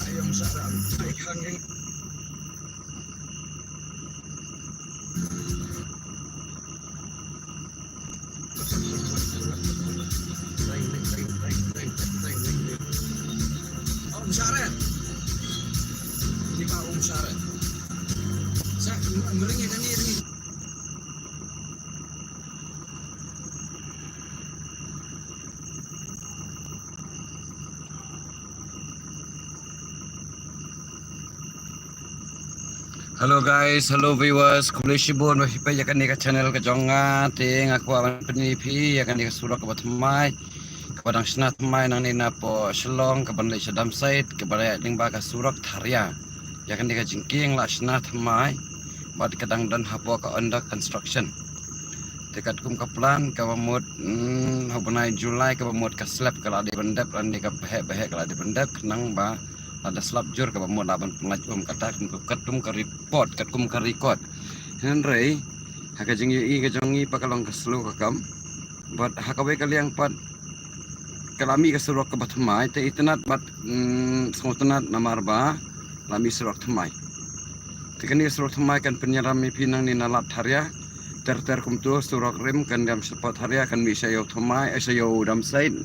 Ayam sarang, baik hangin. Om Syaret, ini Pak Om Syaret. Saya meringin ini. Hello guys, hello viewers. Kembali sibun mahipai akan di channel kejonga ting aku awan penipi akan di surah kebat mai kepadang senat mai nang nina po shalong kepada Saddam Said kepada lingba ka surak tharia akan di jingking la senat mai bad kadang dan hapo ka under construction dekat kum kaplan ka pamut hubunai Julai ka pamut ka slab kala di bendep andi ka behek kala di bendep kenang ba ada slap jur ke pemut laban pengajum kata ketum ke report ketum ke record Henry haka jengi i ke jongi pakalong ke selu ke kam buat hakawe kaliang pat kalami ke suruh ke batmai te itnat bat sengutnat namarba lami suruh tmai tekani suruh tmai kan penyerami pinang ni nalat haria ter kumtu suruh rim kan dam support haria kan bisa yo tmai sayo dam side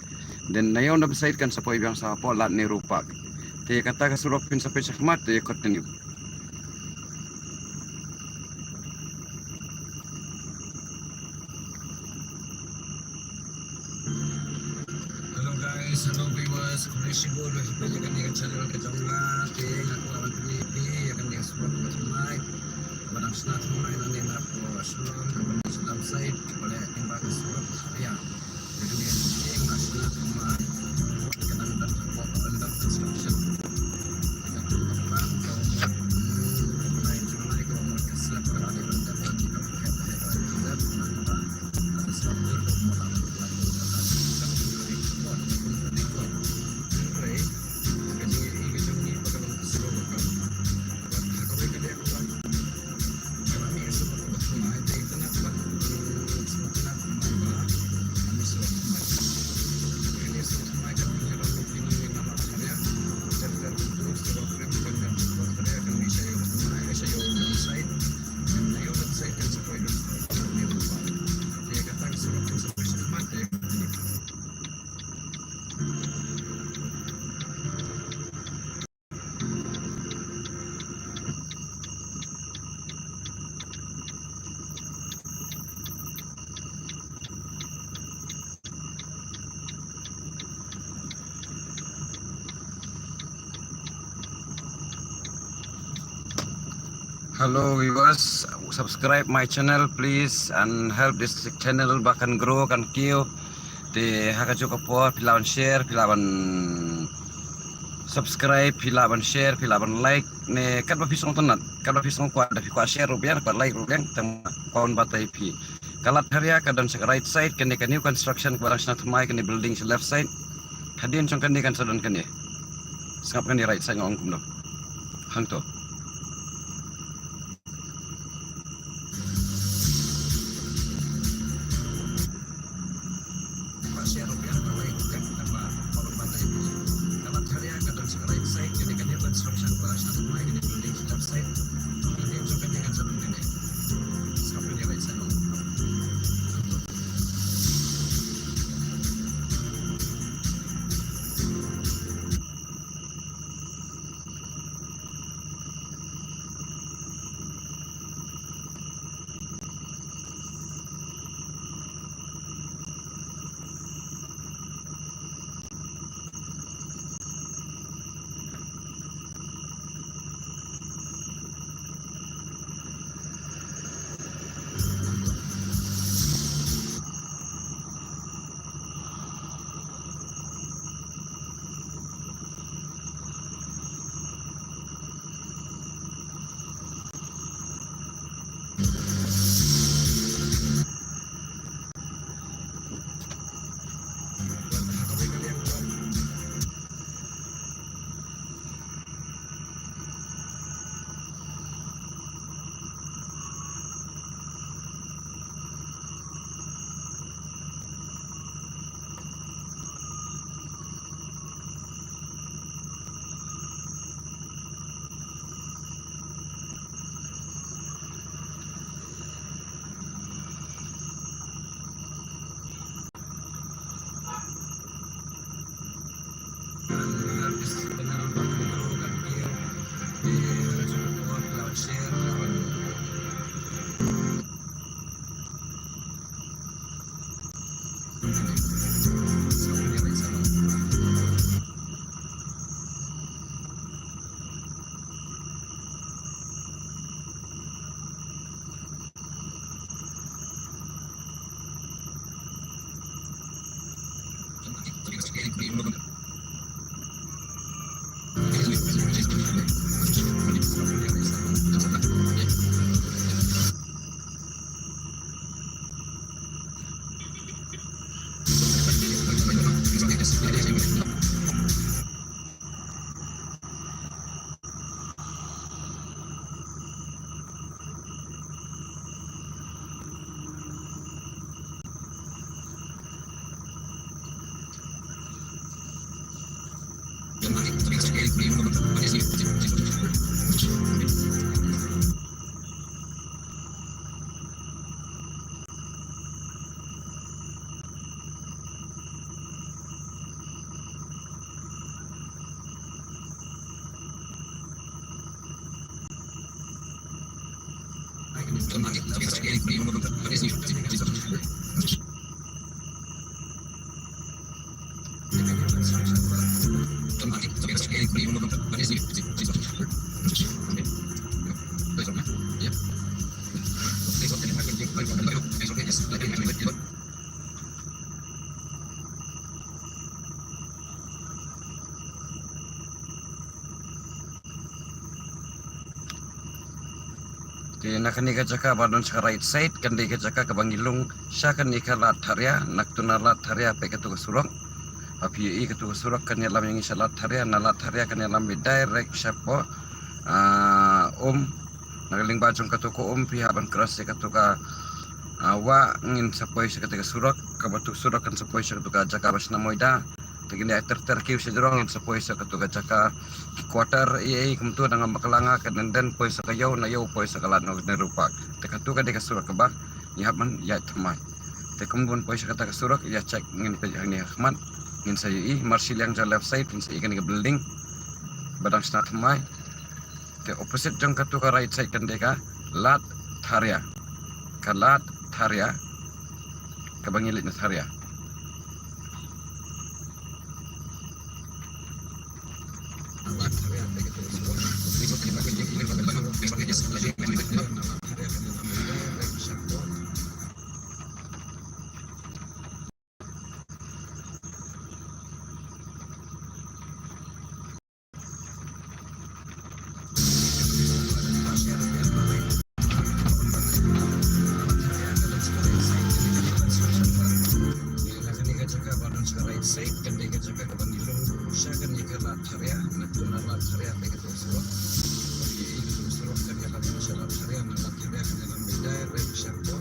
dan nayo dam side kan sapoi biang sapo lat ni rupak. Dia kata ke suruh pin sampai sakmat dia continue. Hello guys, hello viewers. Kembali sibuk banyak kan channel kejonga ting aku awan penipi akan dia suruh bersemai barang senat mai nanti nak shalom kepada Saddam Said kepada yang bagus suruh ya. Jadi dia ting nasional mai kadang terpokok under construction. Hello viewers, subscribe my channel please and help this channel bahkan grow kan kio. Di haka juga po pilawan share, pilawan subscribe, pilawan share, pilawan like. Ne kan pisong tenat, kan pisong kuat, tapi kuat share rupiah, kuat like rupiah, tem kawan batai pi. Kalat karya kadang se right side kan new construction barang senat mai kan building se left side. Hadian cong kan kan sadon kan Sengap kan di right side ngong kum do. Hang to. Di nak ni ka caka badon sa right side kan di ka caka ka bangilong siya kan ni ka lat harya nak tu na lat harya pe ka tu surok api i ka tu surok kan lam yang isa lat harya na lat harya kan lam bi direct siya po nagaling bajong ka tu ko pi haban keras ka tu ka wa ngin sa poy sa ka surok ka batu surok kan sa poy sa ka tu ka caka bas na moida Tegini terkiu sejurong sa poy sa katuga caka quarter i kumtu dengan makalanga dan poy sa kayaw na yaw poy sa kalat na rupak te katuga de kasurak ka ba yaman ya thamai te kumbun poy sa kata kasurak ya cek ngin pe ni ahmad ngin sa i marshal yang sa left side ngin sa ikan ka building badang snat thamai te opposite jang katuga right side kan de ka lat tharya kalat tharya kabangilit na tharya Terima kasih. safe kan dia jaga ke banilung saya kan dia kelat karya natuna lat karya mereka terus suruh ini suruh kan dia kan masalah karya nalat dia kan dalam beda reservo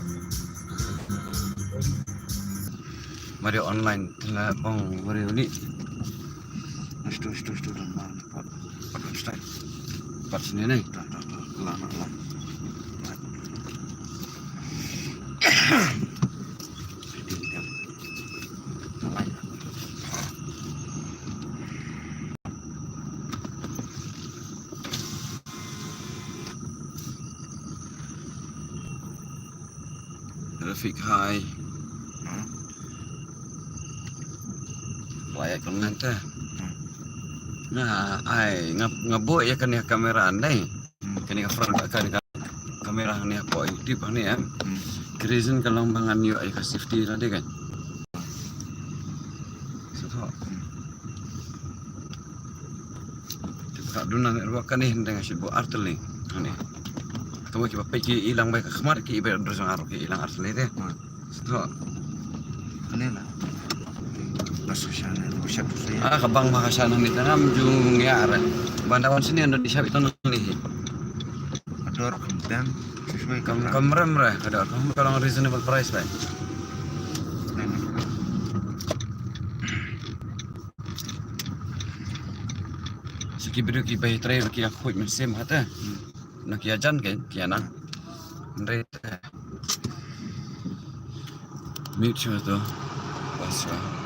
mari online telah mari ini Stu dan mantap Pak sini nih lama lah Rafiq hai layak kan teh nah ai ngabo ya kan ya kamera andai kan ya front kan kamera ni apa YouTube ni ya reason kalau bangan yo ai ka safety tadi kan so kaduna ni ruakan ni dengan sibo artel ni ani tunggu kita pergi hilang baik kemar ki ibarat terus ngaruh ki hilang artel ni deh so ani lah kabang makasana ni tanam jung ya ara bandawan sini ando di sabi tono ni ador dan sesuai kamera ada kalau reasonable price baik siki biru ki bayi tray ki aku mesim hata nak kiajan kan kiana mereka mute tu pasal